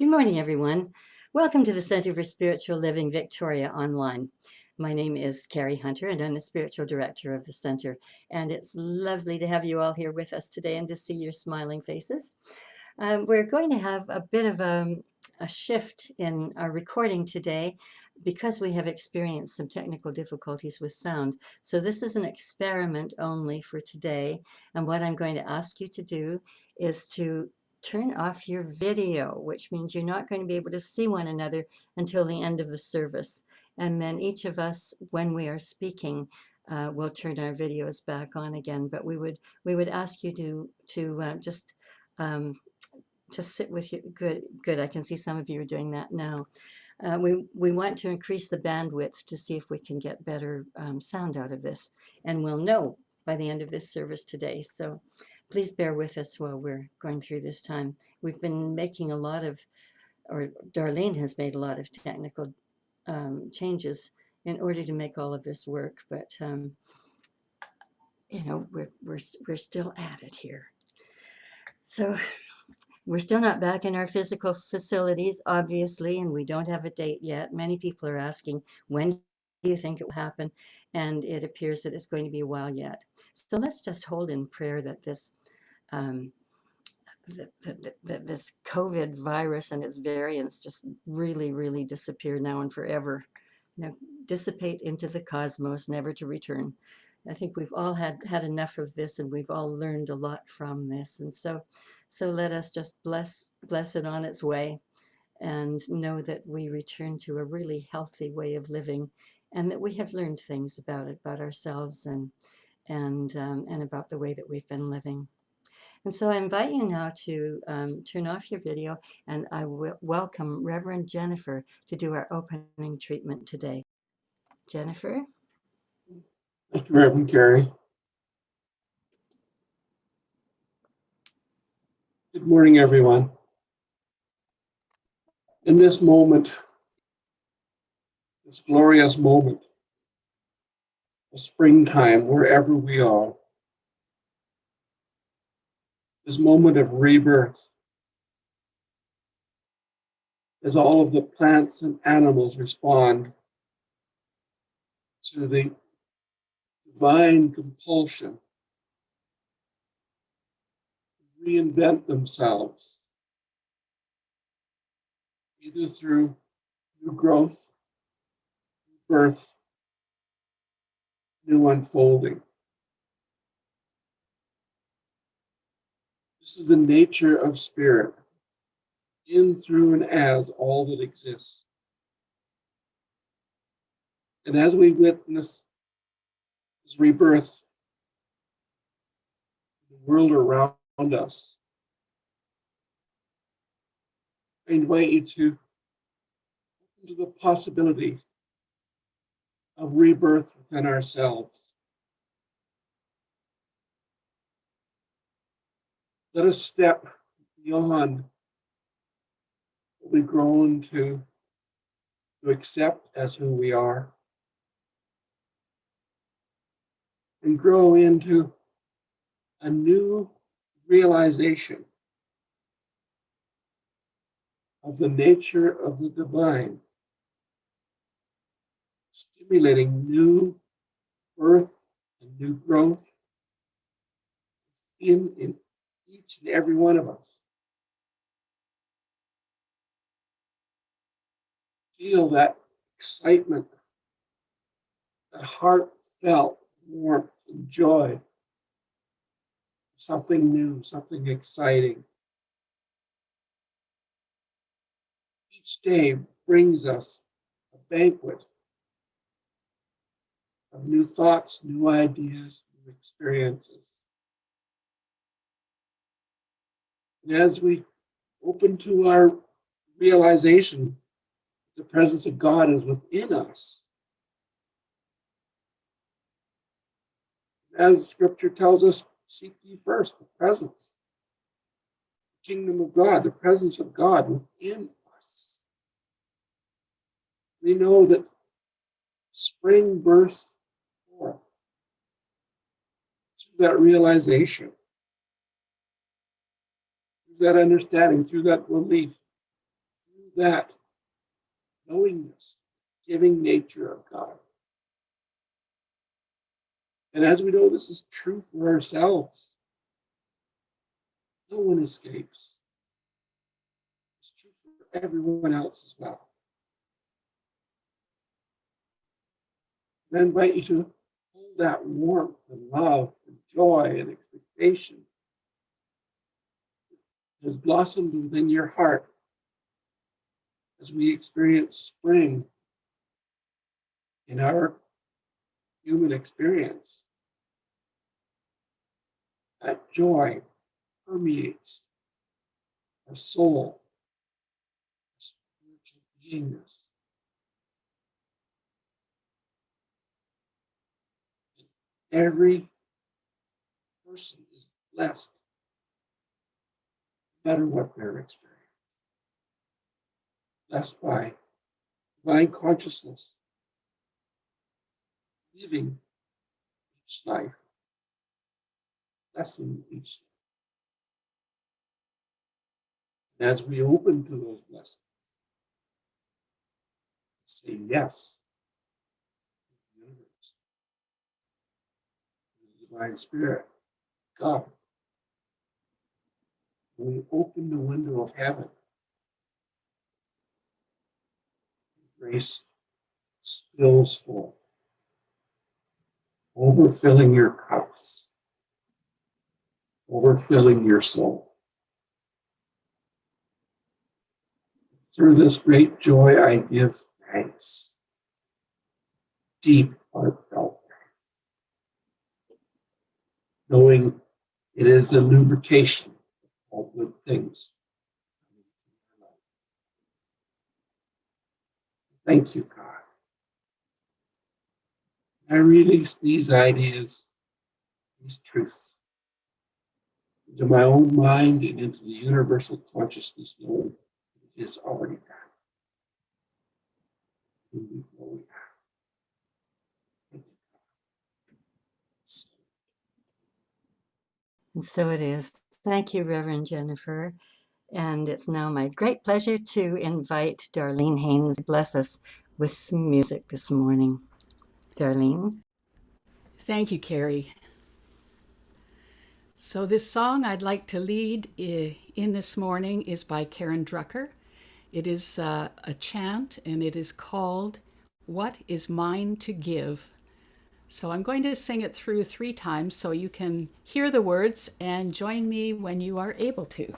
Good morning, everyone. Welcome to the Center for Spiritual Living Victoria Online. My name is Carrie Hunter, and I'm the spiritual director of the center. And it's lovely to have you all here with us today and to see your smiling faces. We're going to have a bit of a shift in our recording today because we have experienced some technical difficulties with sound. So this is an experiment only for today. And what I'm going to ask you to do is to turn off your video, which means you're not going to be able to see one another until the end of the service. And then each of us, when we are speaking, will turn our videos back on again. But we would ask you to just sit with you. Good. I can see some of you are doing that now. We want to increase the bandwidth to see if we can get better sound out of this, and we'll know by the end of this service today. So please bear with us while we're going through this time. We've been making a lot of, or Darlene has made a lot of technical changes in order to make all of this work, but we're still at it here. So we're still not back in our physical facilities, obviously, and we don't have a date yet. Many people are asking, when do you think it will happen? And it appears that it's going to be a while yet. So let's just hold in prayer that this this COVID virus and its variants just really disappear now and forever, dissipate into the cosmos, never to return. I think we've all had enough of this, and we've all learned a lot from this. And so let us just bless it on its way, and know that we return to a really healthy way of living, and that we have learned things about it, about ourselves, and about the way that we've been living. And so I invite you now to turn off your video, and I will welcome Reverend Jennifer to do our opening treatment today. Jennifer? Thank you, Reverend Carrie. Good morning, everyone. In this moment, this glorious moment of springtime, wherever we are, this moment of rebirth, as all of the plants and animals respond to the divine compulsion to reinvent themselves, either through new growth, birth, new unfolding. This is the nature of spirit, in, through, and as all that exists. And as we witness this rebirth, the world around us, I invite you to open to the possibility of rebirth within ourselves. Let us step beyond what we've grown to accept as who we are, and grow into a new realization of the nature of the divine, stimulating new birth and new growth in each and every one of us. Feel that excitement, that heartfelt warmth and joy, something new, something exciting. Each day brings us a banquet of new thoughts, new ideas, new experiences. And as we open to our realization, the presence of God is within us. As Scripture tells us, seek ye first the presence, the kingdom of God, the presence of God within us. We know that spring bursts forth through that realization, through that understanding, through that belief, that knowingness, giving nature of God. And as we know, this is true for ourselves. No one escapes. It's true for everyone else as well. And I invite you to hold that warmth and love and joy and expectation that has blossomed within your heart as we experience spring in our human experience. That joy permeates our soul, our spiritual beingness. Every person is blessed, no matter what their experience. Blessed by divine consciousness, living each life, blessing each life. And as we open to those blessings, say yes to the universe, to the divine spirit, God. When we open the window of heaven, grace spills full, overfilling your cups, overfilling your soul. Through this great joy, I give thanks, deep, heartfelt, knowing it is a lubrication of all good things. Thank you, God. I release these ideas, these truths, into my own mind and into the universal consciousness, knowing it is already done. And we know we have. Thank you, God. And so it is. Thank you, Reverend Jennifer. And it's now my great pleasure to invite Darlene Haynes to bless us with some music this morning. Darlene? Thank you, Carrie. So this song I'd like to lead in this morning is by Karen Drucker. It is a chant, and it is called "What is Mine to Give?" So I'm going to sing it through 3 times so you can hear the words and join me when you are able to.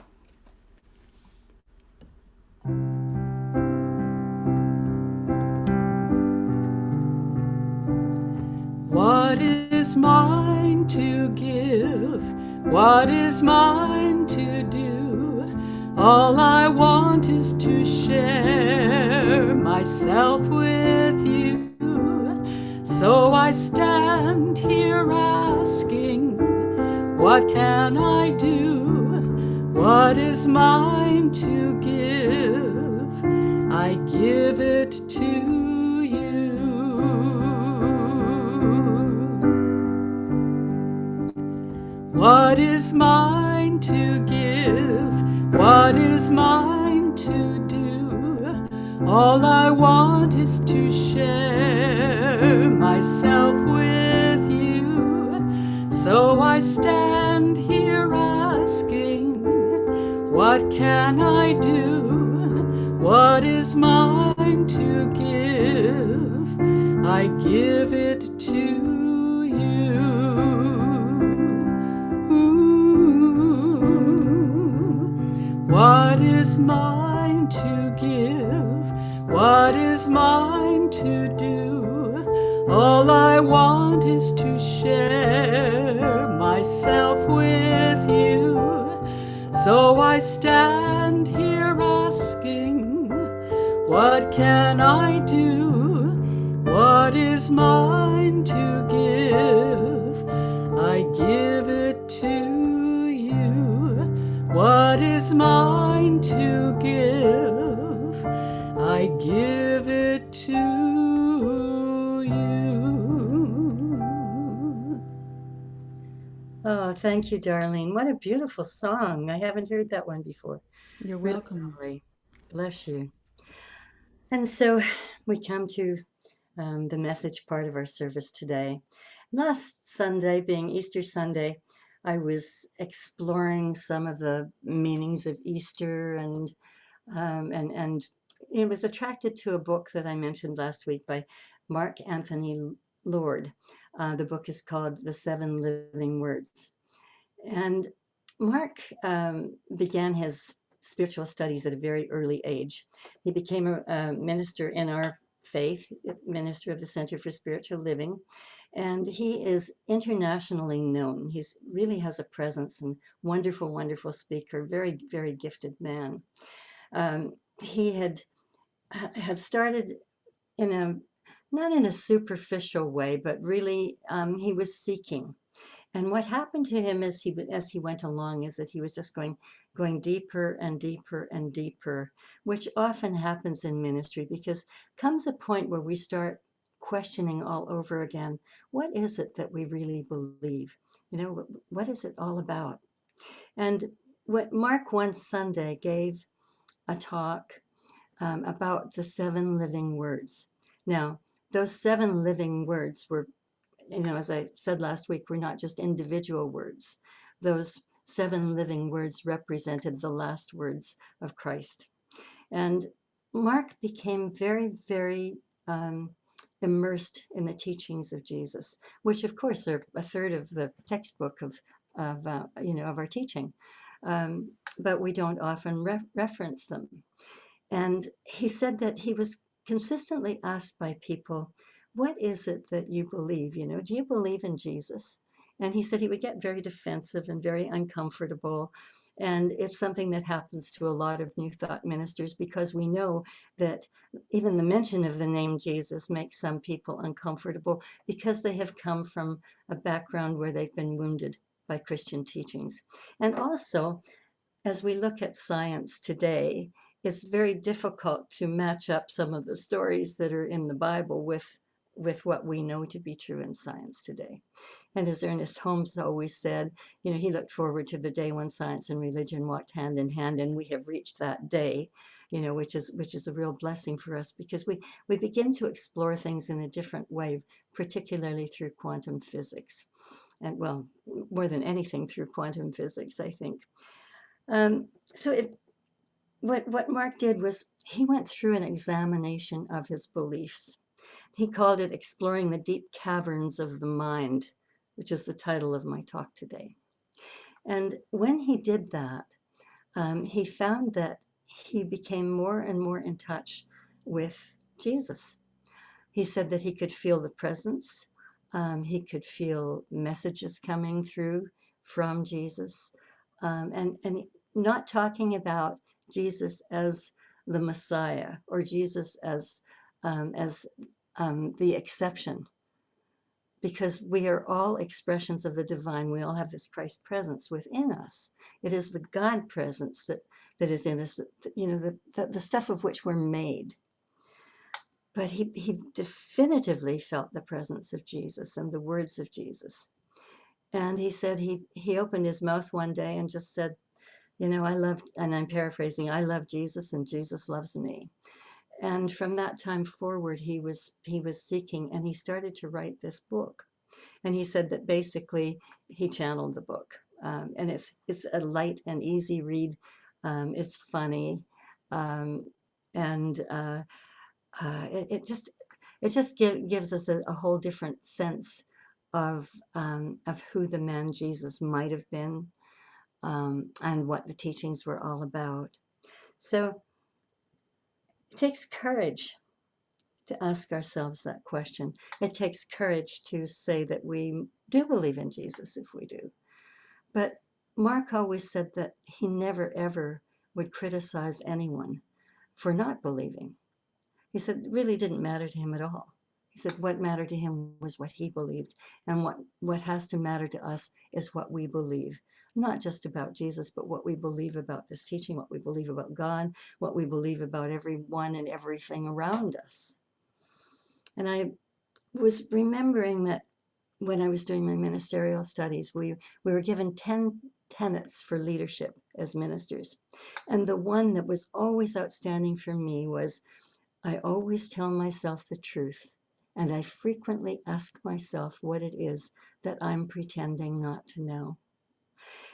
What is mine to give? What is mine to do? All I want is to share myself with you. So I stand here asking, what can I do? What is mine to give? I give it to you. What is mine to give? What is mine to do? All I want is to share myself with you. So I stand here asking, what can I do? What is mine to give? I give it to you. What is mine to give? What is mine to do? All I want is to share myself with you. So I stand here asking, what can I do? What is mine to give? I give it to you. What is mine to give? I give it to you. Oh, thank you, Darlene. What a beautiful song. I haven't heard that one before. You're Really welcome. lovely. Bless you. And so we come to the message part of our service today. Last Sunday, being Easter Sunday, I was exploring some of the meanings of Easter, and it was attracted to a book that I mentioned last week by Mark Anthony Lord. The book is called The Seven Living Words. And Mark began his spiritual studies at a very early age. He became a minister in our faith, minister of the Center for Spiritual Living, and he is internationally known. He's really has a presence and wonderful, wonderful speaker, very, very gifted man. He had started in a not in a superficial way, but really he was seeking. And what happened to him as he went along is that he was just going deeper and deeper and deeper, which often happens in ministry because comes a point where we start questioning all over again, what is it that we really believe? You know, what is it all about? And what Mark one Sunday gave a talk about the seven living words. Now, those seven living words were, as I said last week, were not just individual words. Those seven living words represented the last words of Christ. And Mark became very, very immersed in the teachings of Jesus, which of course are a third of the textbook of our teaching. But we don't often reference them. And he said that he was consistently asked by people, what is it that you believe? Do you believe in Jesus? And he said he would get very defensive and very uncomfortable. And it's something that happens to a lot of New Thought ministers because we know that even the mention of the name Jesus makes some people uncomfortable because they have come from a background where they've been wounded by Christian teachings. And also, as we look at science today, it's very difficult to match up some of the stories that are in the Bible with what we know to be true in science today. And as Ernest Holmes always said, he looked forward to the day when science and religion walked hand in hand, and we have reached that day, which is a real blessing for us because we begin to explore things in a different way, particularly through quantum physics. And well, more than anything through quantum physics, I think. So what Mark did was he went through an examination of his beliefs. He called it Exploring the Deep Caverns of the Mind, which is the title of my talk today. And when he did that, he found that he became more and more in touch with Jesus. He said that he could feel the presence. He could feel messages coming through from Jesus. And not talking about Jesus as the Messiah or Jesus as the exception, because we are all expressions of the divine. We all have this Christ presence within us. It is the God presence that is in us, the stuff of which we're made. But he definitively felt the presence of Jesus and the words of Jesus. And he said he opened his mouth one day and just said, and I'm paraphrasing, I love Jesus and Jesus loves me. And from that time forward, he was seeking, and he started to write this book. And he said that basically he channeled the book. And it's a light and easy read. It's funny. And it just gives us a whole different sense of who the man Jesus might have been, and what the teachings were all about. So it takes courage to ask ourselves that question. It takes courage to say that we do believe in Jesus if we do. But Mark always said that he never ever would criticize anyone for not believing. He said it really didn't matter to him at all. He said what mattered to him was what he believed. And what has to matter to us is what we believe. Not just about Jesus, but what we believe about this teaching, what we believe about God, what we believe about everyone and everything around us. And I was remembering that when I was doing my ministerial studies, we were given 10 tenets for leadership as ministers. And the one that was always outstanding for me was I always tell myself the truth, and I frequently ask myself what it is that I'm pretending not to know.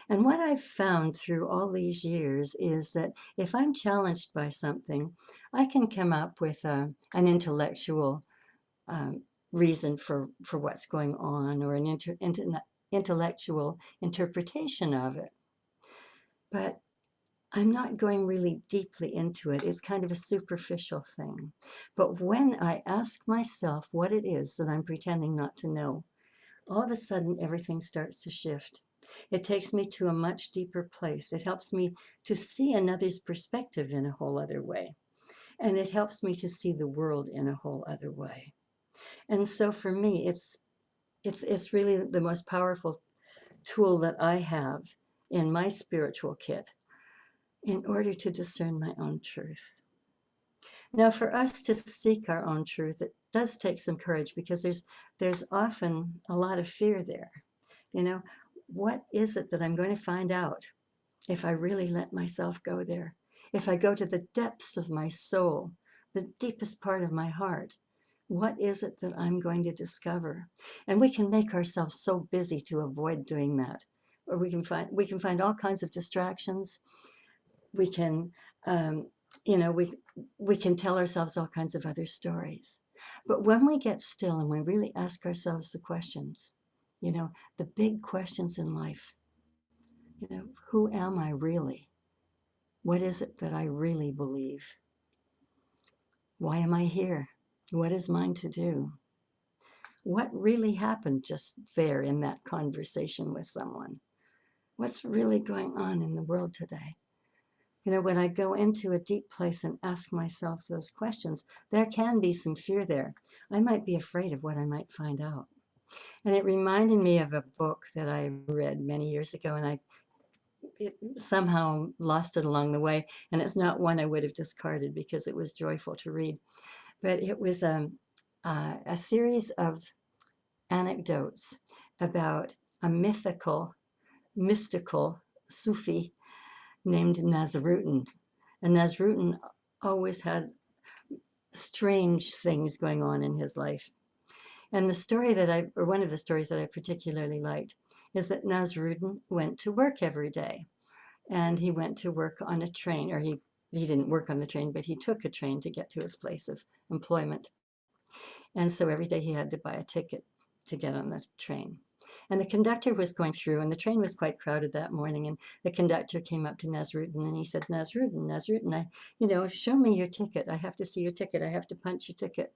And what I've found through all these years is that if I'm challenged by something, I can come up with an intellectual um, reason for what's going on, or an intellectual interpretation of it. But I'm not going really deeply into it. It's kind of a superficial thing. But when I ask myself what it is that I'm pretending not to know, all of a sudden everything starts to shift. It takes me to a much deeper place. It helps me to see another's perspective in a whole other way. And it helps me to see the world in a whole other way. And so for me, it's really the most powerful tool that I have in my spiritual kit in order to discern my own truth. Now, for us to seek our own truth, it does take some courage, because there's often a lot of fear there. You know, what is it that I'm going to find out if I really let myself go there? If I go to the depths of my soul, the deepest part of my heart, what is it that I'm going to discover? And we can make ourselves so busy to avoid doing that. Or we can find all kinds of distractions. We can um, we can tell ourselves all kinds of other stories. But when we get still and we really ask ourselves the questions, the big questions in life, who am I really? What is it that I really believe? Why am I here? What is mine to do? What really happened just there in that conversation with someone? What's really going on in the world today? When I go into a deep place and ask myself those questions, there can be some fear there. I might be afraid of what I might find out. And it reminded me of a book that I read many years ago, and I somehow lost it along the way. And it's not one I would have discarded because it was joyful to read. But it was a series of anecdotes about a mystical Sufi named Nasruddin. And Nasruddin always had strange things going on in his life. And one of the stories that I particularly liked, is that Nasruddin went to work every day. And he went to work on a train, or he didn't work on the train, but he took a train to get to his place of employment. And so every day he had to buy a ticket to get on the train. And the conductor was going through, and the train was quite crowded that morning. And the conductor came up to Nasruddin and he said, Nasruddin, show me your ticket. I have to see your ticket. I have to punch your ticket.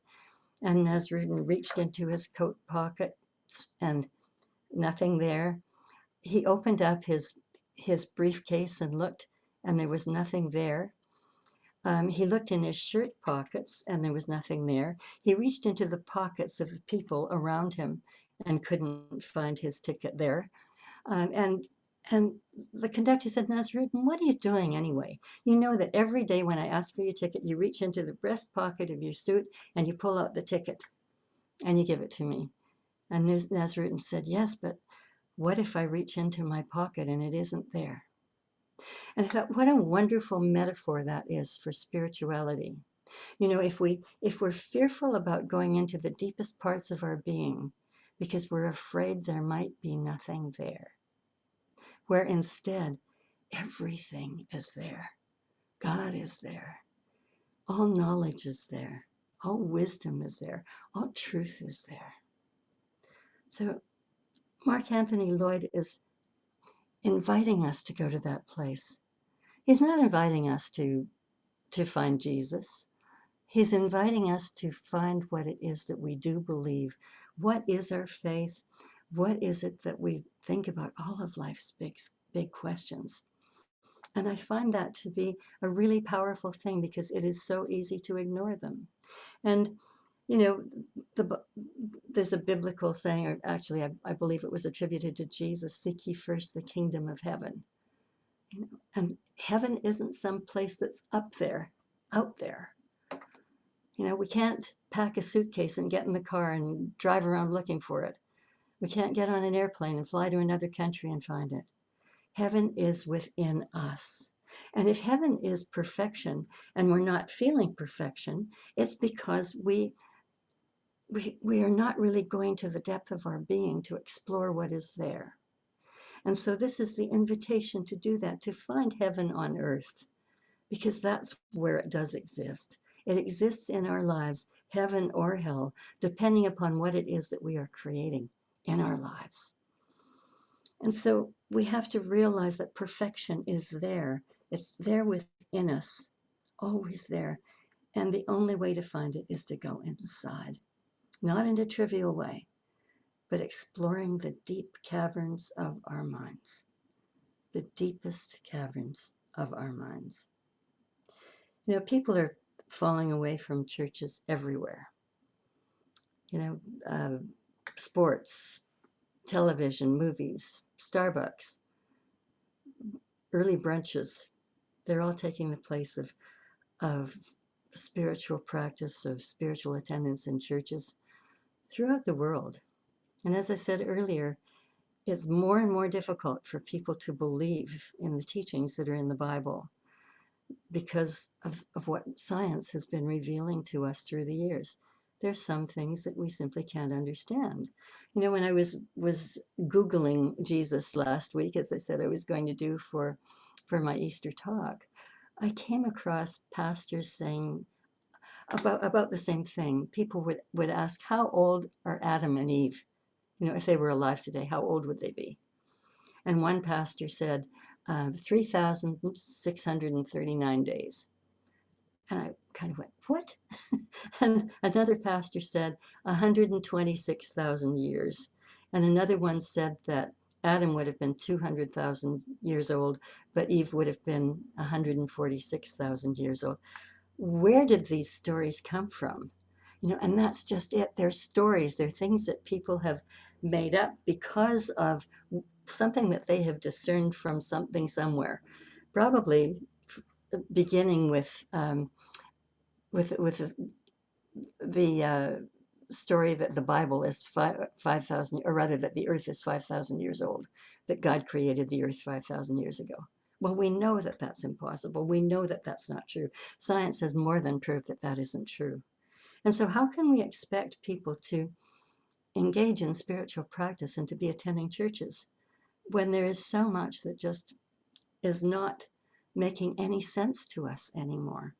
And Nasruddin reached into his coat pocket and nothing there. He opened up his briefcase and looked, and there was nothing there. He looked in his shirt pockets, and there was nothing there. He reached into the pockets of the people around him and couldn't find his ticket there. And the conductor said, Nasruddin, what are you doing anyway? You know that every day when I ask for your ticket, you reach into the breast pocket of your suit and you pull out the ticket and you give it to me. And Nasruddin said, yes, but what if I reach into my pocket and it isn't there? And I thought, what a wonderful metaphor that is for spirituality. If we're fearful about going into the deepest parts of our being because we're afraid there might be nothing there, where instead everything is there. God is there. All knowledge is there. All wisdom is there. All truth is there. So Mark Anthony Lloyd is inviting us to go to that place. He's not inviting us to find Jesus. He's inviting us to find what it is that we do believe. What is our faith? What is it that we think about all of life's big questions? And I find that to be a really powerful thing because it is so easy to ignore them. And, you know, there's a biblical saying, or actually, I believe it was attributed to Jesus, seek ye first the kingdom of heaven. And heaven isn't some place that's up there, out there. We can't pack a suitcase and get in the car and drive around looking for it. We can't get on an airplane and fly to another country and find it. Heaven is within us. And if heaven is perfection and we're not feeling perfection, it's because we are not really going to the depth of our being to explore what is there. And so this is the invitation to do that, to find heaven on earth, because that's where it does exist. It exists in our lives, heaven or hell, depending upon what it is that we are creating in our lives. And so we have to realize that perfection is there. It's there within us, always there. And the only way to find it is to go inside, not in a trivial way, but exploring the deep caverns of our minds, the deepest caverns of our minds. You know, people are falling away from churches everywhere. You know, sports, television, movies, Starbucks, early brunches, they're all taking the place of spiritual practice, of spiritual attendance in churches throughout the world. And as I said earlier, it's more and more difficult for people to believe in the teachings that are in the Bible because of what science has been revealing to us through the years. There's some things that we simply can't understand. You know, when I was Googling Jesus last week, as I said I was going to do for my Easter talk, I came across pastors saying about the same thing. People would ask, how old are Adam and Eve? You know, if they were alive today, how old would they be? And one pastor said, 3,639 days. And I kind of went, what? And another pastor said 126,000 years. And another one said that Adam would have been 200,000 years old, but Eve would have been 146,000 years old. Where did these stories come from? You know, and that's just it. They're stories. They're things that people have made up because of something that they have discerned from something somewhere, probably beginning with the story that the Bible is 5,000, or rather that the earth is 5,000 years old, that God created the earth 5,000 years ago. Well, we know that that's impossible. We know that that's not true. Science has more than proved that that isn't true. And so how can we expect people to engage in spiritual practice and to be attending churches when there is so much that just is not making any sense to us anymore?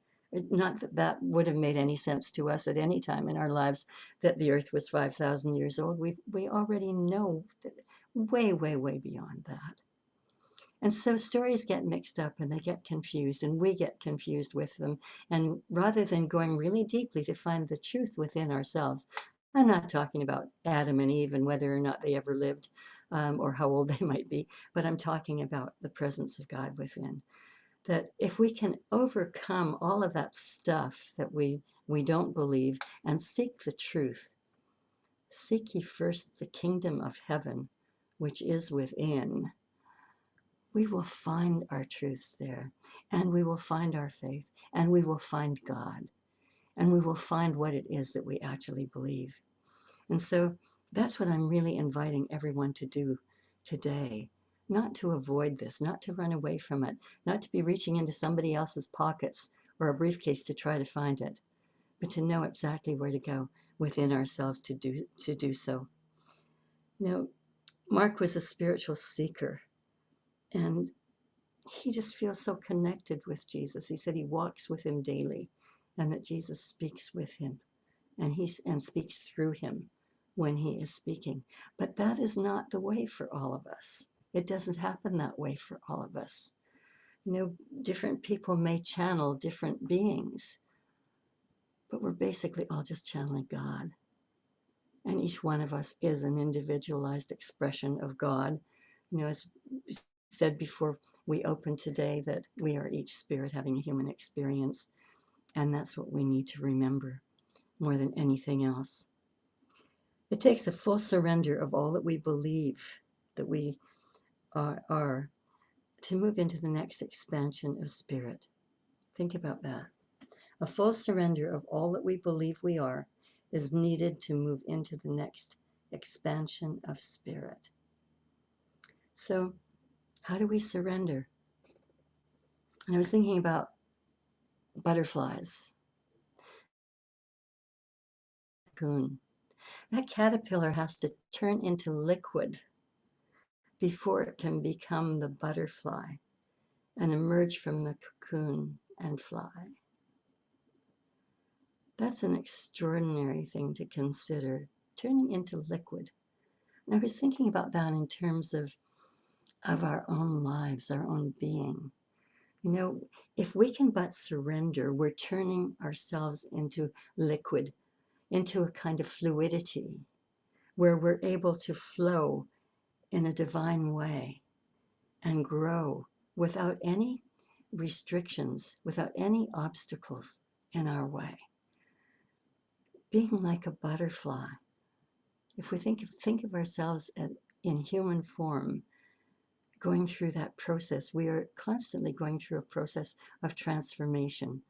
Not that that would have made any sense to us at any time in our lives, that the earth was 5,000 years old. We already know that way, way, way beyond that. And so stories get mixed up and they get confused, and we get confused with them. And rather than going really deeply to find the truth within ourselves, I'm not talking about Adam and Eve and whether or not they ever lived, or how old they might be, but I'm talking about the presence of God within. That if we can overcome all of that stuff that we don't believe and seek the truth, seek ye first the kingdom of heaven, which is within, we will find our truths there, and we will find our faith, and we will find God, and we will find what it is that we actually believe. And so that's what I'm really inviting everyone to do today. Not to avoid this, not to run away from it, not to be reaching into somebody else's pockets or a briefcase to try to find it, but to know exactly where to go within ourselves to do so. You know, Mark was a spiritual seeker, and he just feels so connected with Jesus. He said he walks with him daily, and that Jesus speaks with him and speaks through him when he is speaking. But that is not the way for all of us. It doesn't happen that way for all of us. You know, different people may channel different beings, but we're basically all just channeling God. And each one of us is an individualized expression of God. You know, as we said before we opened today, that we are each spirit having a human experience. And that's what we need to remember more than anything else. It takes a full surrender of all that we believe that we are to move into the next expansion of spirit. Think about that. A full surrender of all that we believe we are is needed to move into the next expansion of spirit. So, how do we surrender? And I was thinking about butterflies. Cocoon. That caterpillar has to turn into liquid before it can become the butterfly and emerge from the cocoon and fly. That's an extraordinary thing to consider, turning into liquid. And I was thinking about that in terms of our own lives, our own being. You know, if we can but surrender, we're turning ourselves into liquid, into a kind of fluidity where we're able to flow in a divine way and grow without any restrictions, without any obstacles in our way. Being like a butterfly. If we think of ourselves in human form, going through that process, we are constantly going through a process of transformation,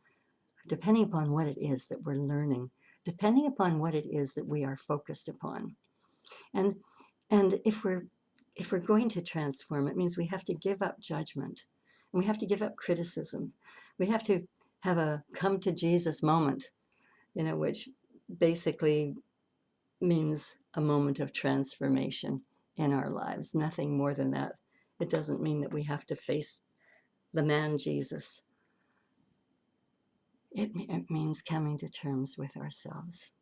depending upon what it is that we're learning, depending upon what it is that we are focused upon. And if we're going to transform, it means we have to give up judgment, and we have to give up criticism. We have to have a come to Jesus moment, which basically means a moment of transformation in our lives, nothing more than that. It doesn't mean that we have to face the man Jesus. It means coming to terms with ourselves.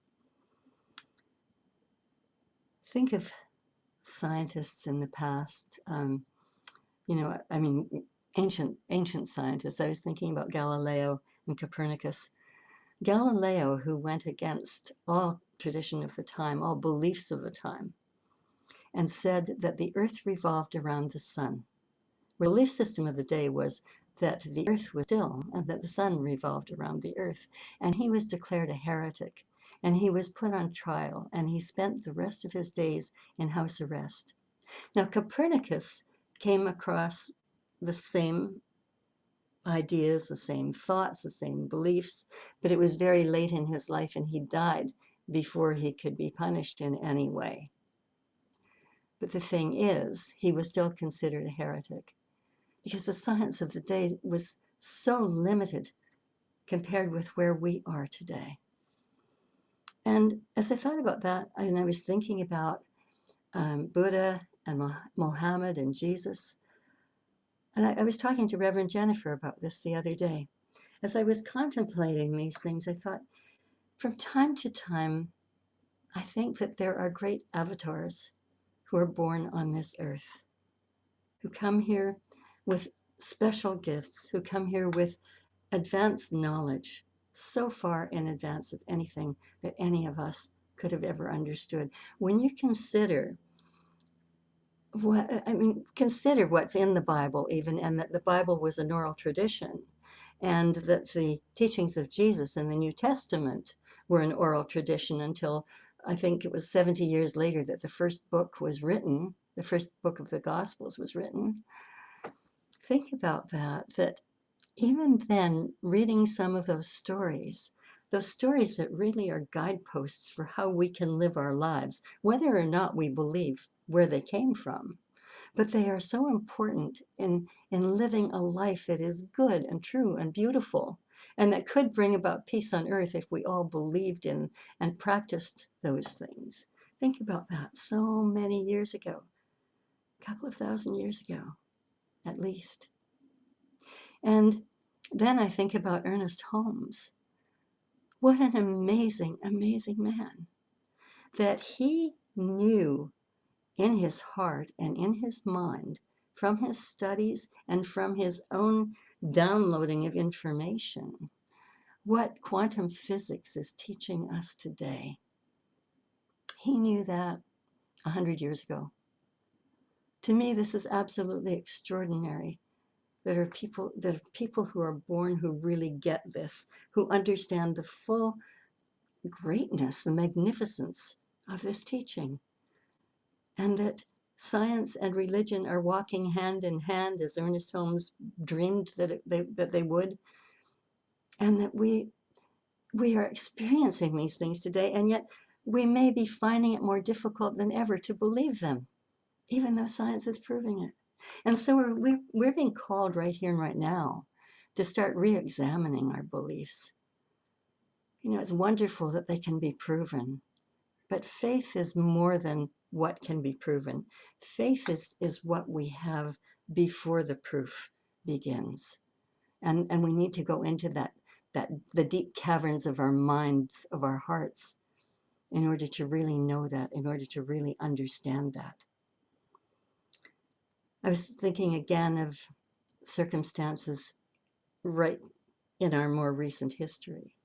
Think of scientists in the past, ancient scientists. I was thinking about Galileo and Copernicus. Galileo, who went against all tradition of the time, all beliefs of the time, and said that the earth revolved around the sun. The belief system of the day was that the earth was still and that the sun revolved around the earth. And he was declared a heretic, and he was put on trial, and he spent the rest of his days in house arrest. Now, Copernicus came across the same ideas, the same thoughts, the same beliefs, but it was very late in his life, and he died before he could be punished in any way. But the thing is, he was still considered a heretic because the science of the day was so limited compared with where we are today. And as I thought about that, and I was thinking about Buddha and Mohammed and Jesus, and I was talking to Reverend Jennifer about this the other day. As I was contemplating these things, I thought, from time to time, I think that there are great avatars who are born on this earth, who come here with special gifts, who come here with advanced knowledge, so far in advance of anything that any of us could have ever understood. When you consider consider what's in the Bible even, and that the Bible was an oral tradition, and that the teachings of Jesus in the New Testament were an oral tradition until I think it was 70 years later that the first book was written, the first book of the Gospels was written. Think about that even then, reading some of those stories that really are guideposts for how we can live our lives, whether or not we believe where they came from. But they are so important in living a life that is good and true and beautiful, and that could bring about peace on earth if we all believed in and practiced those things. Think about that so many years ago, a couple of thousand years ago, at least. And then I think about Ernest Holmes. What an amazing, amazing man, that he knew in his heart and in his mind, from his studies and from his own downloading of information, what quantum physics is teaching us today. He knew that 100 years ago. To me, this is absolutely extraordinary. There are people who are born who really get this, who understand the full greatness, the magnificence of this teaching, and that science and religion are walking hand in hand as Ernest Holmes dreamed that they would, and that we are experiencing these things today, and yet we may be finding it more difficult than ever to believe them, even though science is proving it. And so we're being called right here and right now to start re-examining our beliefs. It's wonderful that they can be proven, but faith is more than what can be proven. Faith is what we have before the proof begins. And we need to go into the deep caverns of our minds, of our hearts, in order to really know that, in order to really understand that. I was thinking again of circumstances right in our more recent history.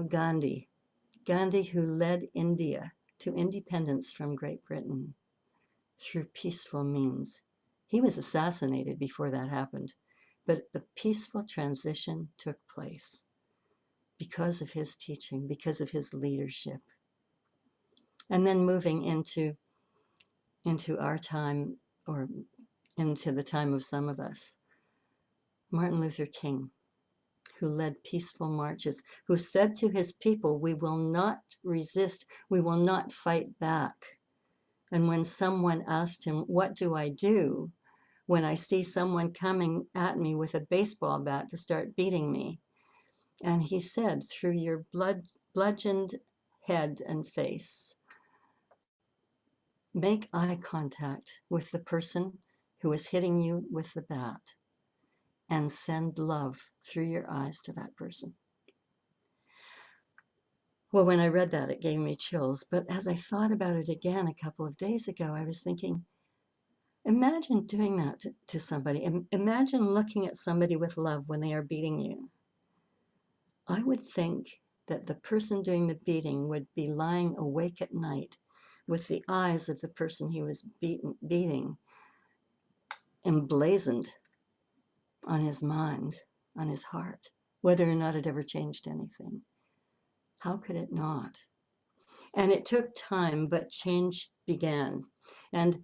Gandhi who led India to independence from Great Britain through peaceful means. He was assassinated before that happened, but the peaceful transition took place because of his teaching, because of his leadership. And then moving into our time, or into the time of some of us, Martin Luther King, who led peaceful marches, who said to his people, we will not resist, we will not fight back. And when someone asked him, what do I do when I see someone coming at me with a baseball bat to start beating me? And he said, through your bludgeoned head and face, make eye contact with the person who is hitting you with the bat and send love through your eyes to that person. Well, when I read that, it gave me chills. But as I thought about it again a couple of days ago, I was thinking, imagine doing that to somebody. Imagine looking at somebody with love when they are beating you. I would think that the person doing the beating would be lying awake at night with the eyes of the person he was beating emblazoned on his mind, on his heart, whether or not it ever changed anything. How could it not? And it took time, but change began. And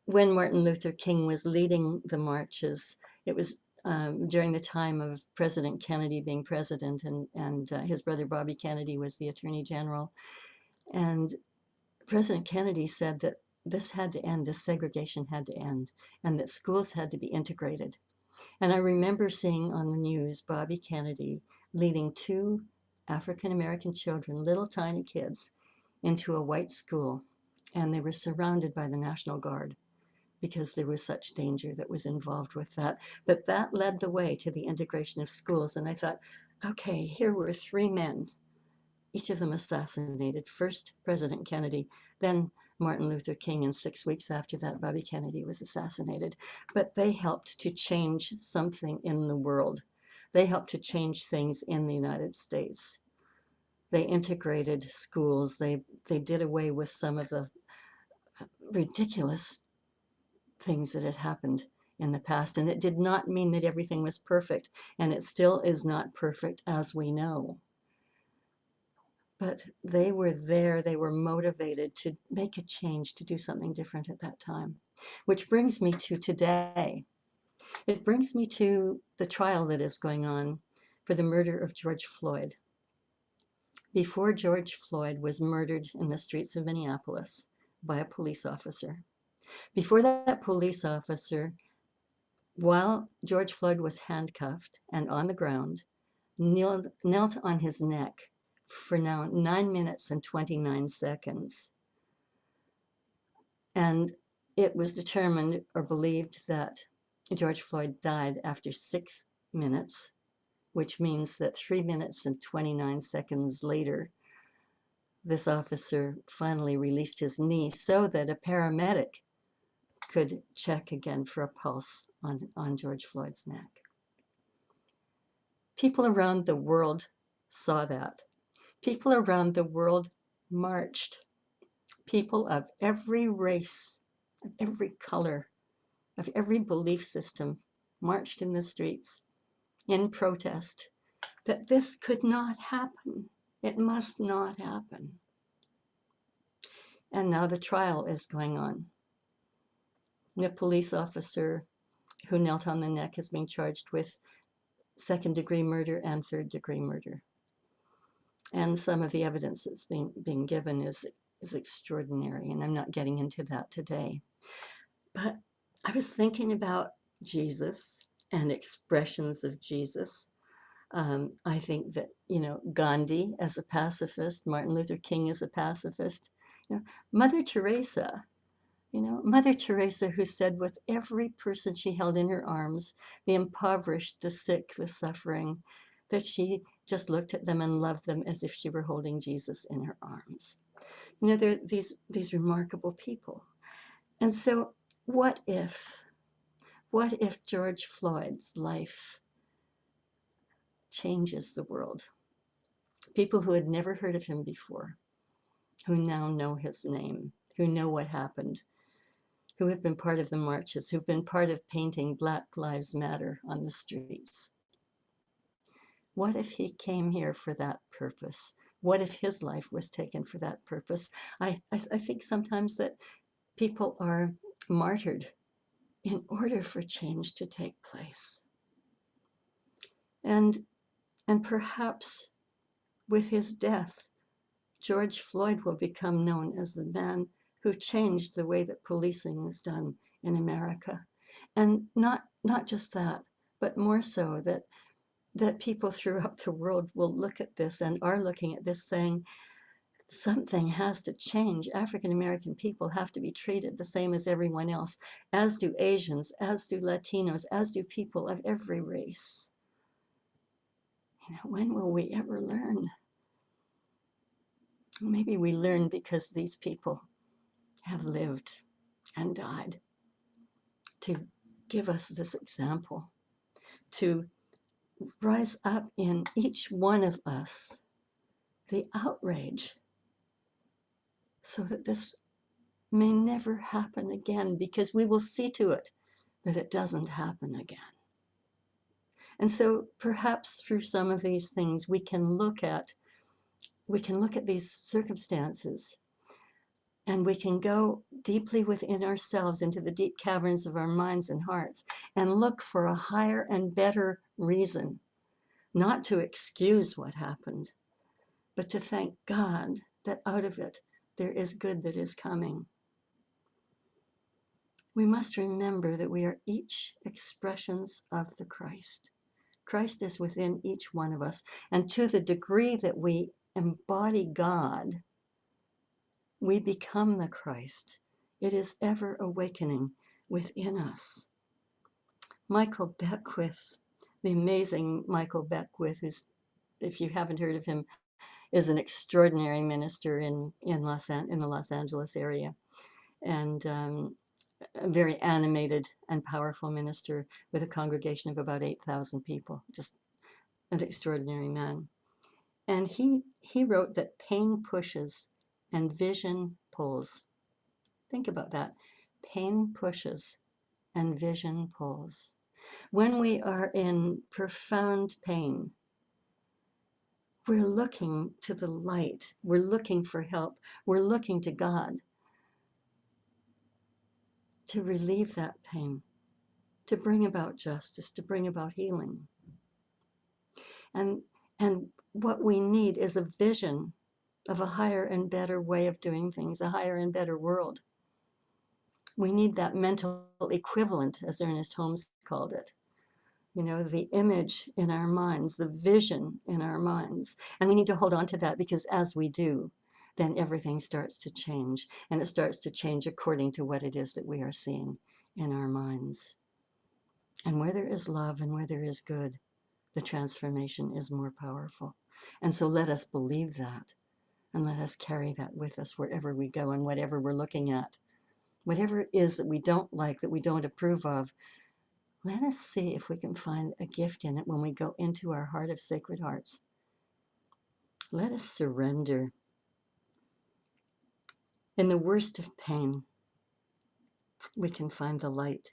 when Martin Luther King was leading the marches, it was during the time of President Kennedy being president, and his brother Bobby Kennedy was the Attorney General. And President Kennedy said that this had to end, this segregation had to end, and that schools had to be integrated. And I remember seeing on the news Bobby Kennedy leading 2 African-American children, little tiny kids, into a white school. And they were surrounded by the National Guard because there was such danger that was involved with that. But that led the way to the integration of schools. And I thought, okay, here were 3 men, each of them assassinated. First, President Kennedy, then Martin Luther King, and 6 weeks after that, Bobby Kennedy was assassinated. But they helped to change something in the world. They helped to change things in the United States. They integrated schools. They did away with some of the ridiculous things that had happened in the past. And it did not mean that everything was perfect. And it still is not perfect, as we know. But they were there, they were motivated to make a change, to do something different at that time. Which brings me to today. It brings me to the trial that is going on for the murder of George Floyd. Before George Floyd was murdered in the streets of Minneapolis by a police officer, before that police officer, while George Floyd was handcuffed and on the ground, knelt on his neck for now 9 minutes and 29 seconds. And it was determined or believed that George Floyd died after 6 minutes, which means that 3 minutes and 29 seconds later, this officer finally released his knee so that a paramedic could check again for a pulse on George Floyd's neck. People around the world saw that. People around the world marched. People of every race, of every color, of every belief system marched in the streets in protest that this could not happen. It must not happen. And now the trial is going on. The police officer who knelt on the neck is being charged with second-degree murder and third-degree murder. And some of the evidence that's being given is extraordinary, and I'm not getting into that today. But I was thinking about Jesus and expressions of Jesus. I think that, Gandhi as a pacifist, Martin Luther King as a pacifist, you know, Mother Teresa, Mother Teresa, who said with every person she held in her arms, the impoverished, the sick, the suffering, that she just looked at them and loved them as if she were holding Jesus in her arms. They're these remarkable people. And so what if George Floyd's life changes the world? People who had never heard of him before, who now know his name, who know what happened, who have been part of the marches, who've been part of painting Black Lives Matter on the streets. What if he came here for that purpose? What if his life was taken for that purpose? I think sometimes that people are martyred in order for change to take place. And perhaps with his death, George Floyd will become known as the man who changed the way that policing was done in America. And not just that, but more so that people throughout the world will look at this and are looking at this saying, something has to change. African American people have to be treated the same as everyone else, as do Asians, as do Latinos, as do people of every race. When will we ever learn? Maybe we learn because these people have lived and died to give us this example, to rise up in each one of us the outrage so that this may never happen again, because we will see to it that it doesn't happen again. And so perhaps through some of these things we can look at these circumstances, and we can go deeply within ourselves into the deep caverns of our minds and hearts and look for a higher and better reason, not to excuse what happened, but to thank God that out of it there is good that is coming. We must remember that we are each expressions of the Christ. Christ is within each one of us. And to the degree that we embody God, we become the Christ. It is ever awakening within us. Michael Beckwith, the amazing Michael Beckwith, who's, if you haven't heard of him, is an extraordinary minister in the Los Angeles area, and a very animated and powerful minister with a congregation of about 8,000 people, just an extraordinary man. And he wrote that pain pushes and vision pulls. Think about that. Pain pushes and vision pulls. When we are in profound pain, we're looking to the light. We're looking for help. We're looking to God to relieve that pain, to bring about justice, to bring about healing. And what we need is a vision of a higher and better way of doing things, a higher and better world. We need that mental equivalent, as Ernest Holmes called it. The image in our minds, the vision in our minds. And we need to hold on to that, because as we do, then everything starts to change. And it starts to change according to what it is that we are seeing in our minds. And where there is love and where there is good, the transformation is more powerful. And so let us believe that, and let us carry that with us wherever we go and whatever we're looking at. Whatever it is that we don't like, that we don't approve of, let us see if we can find a gift in it when we go into our heart of Sacred Hearts. Let us surrender. In the worst of pain, we can find the light.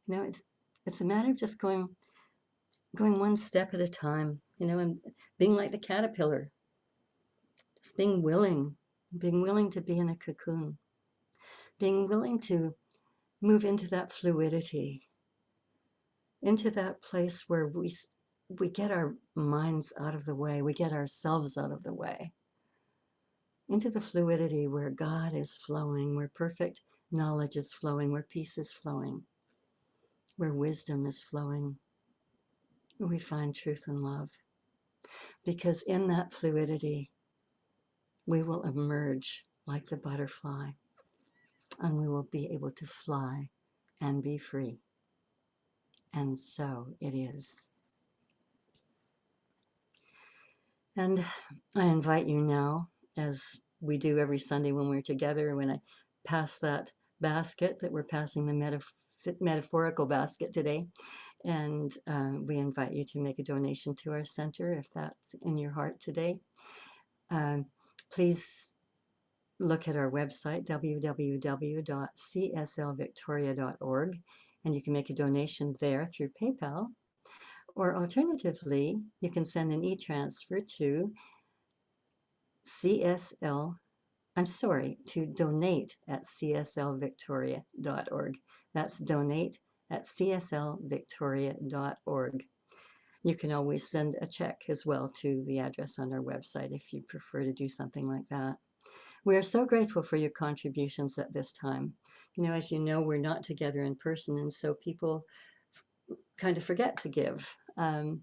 It's a matter of just going one step at a time, and being like the caterpillar, just being willing to be in a cocoon, being willing to move into that fluidity, into that place where we get our minds out of the way, we get ourselves out of the way, into the fluidity where God is flowing, where perfect knowledge is flowing, where peace is flowing, where wisdom is flowing, where we find truth and love. Because in that fluidity, we will emerge like the butterfly, and we will be able to fly and be free. And so it is. And I invite you now, as we do every Sunday when we're together, when I pass that basket, that we're passing the metaphorical basket today, and we invite you to make a donation to our center if that's in your heart today. Please look at our website, www.cslvictoria.org, and you can make a donation there through PayPal. Or alternatively, you can send an e-transfer to donate at cslvictoria.org. That's donate at cslvictoria.org. You can always send a check as well to the address on our website if you prefer to do something like that. We are so grateful for your contributions at this time. As you know, we're not together in person, and so people kind of forget to give. When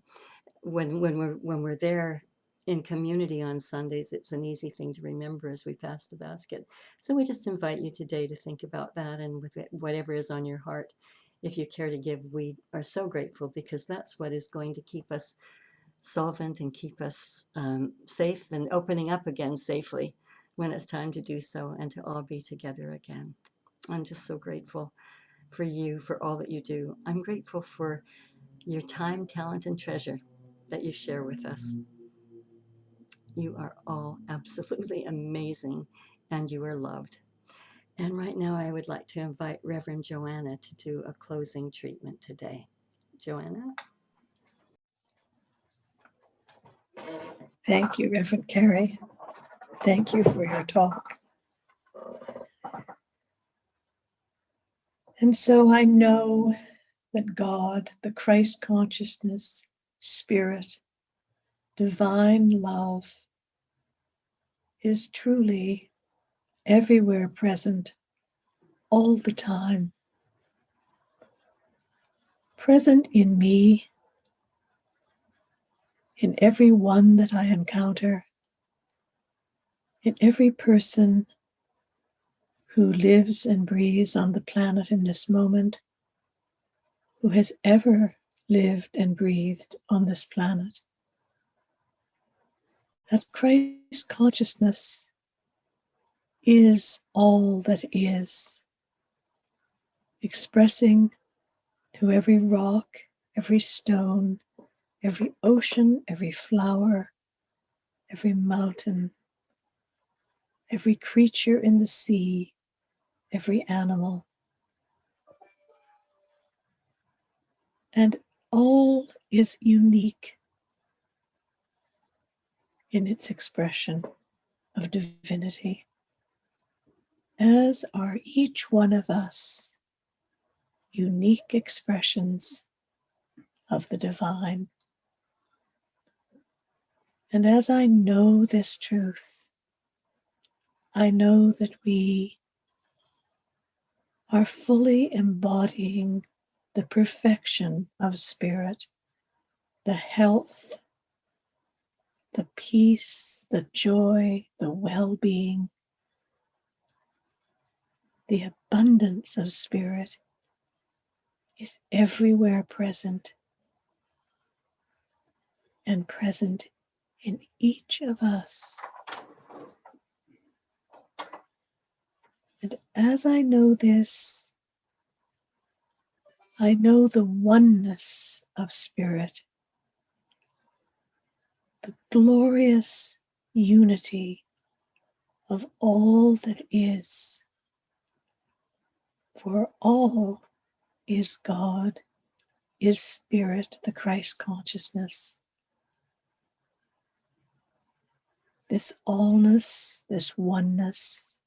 we're there in community on Sundays, it's an easy thing to remember as we pass the basket. So we just invite you today to think about that, and with it, whatever is on your heart, if you care to give, we are so grateful, because that's what is going to keep us solvent and keep us safe and opening up again safely when it's time to do so, and to all be together again. I'm just so grateful for you, for all that you do. I'm grateful for your time, talent, and treasure that you share with us. You are all absolutely amazing, and you are loved. And right now, I would like to invite Reverend Joanna to do a closing treatment today. Joanna? Thank you, Reverend Carrie. Thank you for your talk. And so I know that God, the Christ consciousness, Spirit, divine love is truly everywhere present, all the time. Present in me, in every one that I encounter, in every person who lives and breathes on the planet in this moment, who has ever lived and breathed on this planet. That Christ consciousness is all that is, expressing to every rock, every stone, every ocean, every flower, every mountain, every creature in the sea, every animal. And all is unique in its expression of divinity, as are each one of us unique expressions of the divine. And as I know this truth, I know that we are fully embodying the perfection of spirit, the health, the peace, the joy, the well-being, the abundance of spirit is everywhere present, and present in each of us. And as I know this, I know the oneness of spirit, the glorious unity of all that is. For all is God, is spirit, the Christ consciousness. This allness, this oneness,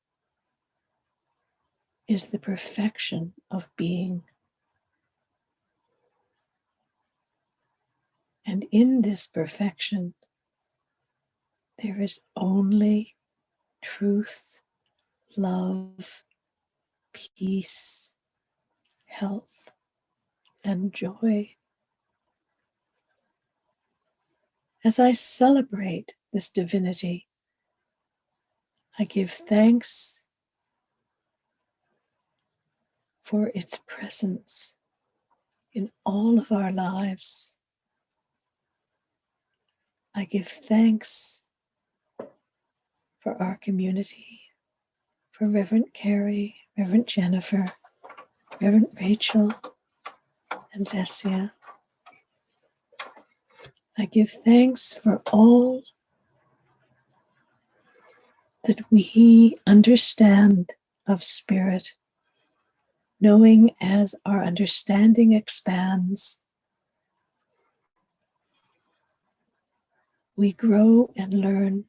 is the perfection of being. And in this perfection, there is only truth, love, peace, health, and joy. As I celebrate this divinity, I give thanks for its presence in all of our lives. I give thanks for our community, for Reverend Carrie, Reverend Jennifer, Reverend Rachel, and Vessia. I give thanks for all that we understand of spirit, knowing as our understanding expands, we grow and learn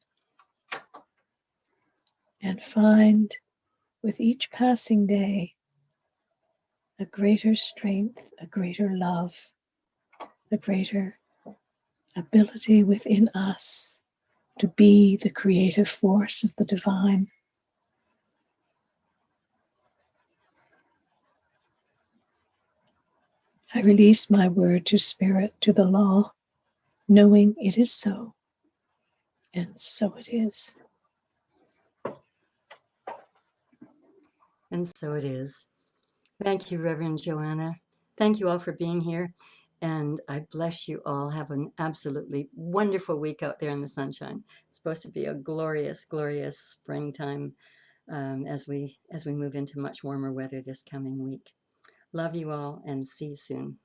and find with each passing day a greater strength, a greater love, a greater ability within us to be the creative force of the divine. I release my word to spirit, to the law, knowing it is so, and so it is. And so it is. Thank you, Reverend Joanna. Thank you all for being here. And I bless you all. Have an absolutely wonderful week out there in the sunshine. It's supposed to be a glorious, glorious springtime as we move into much warmer weather this coming week. Love you all and see you soon.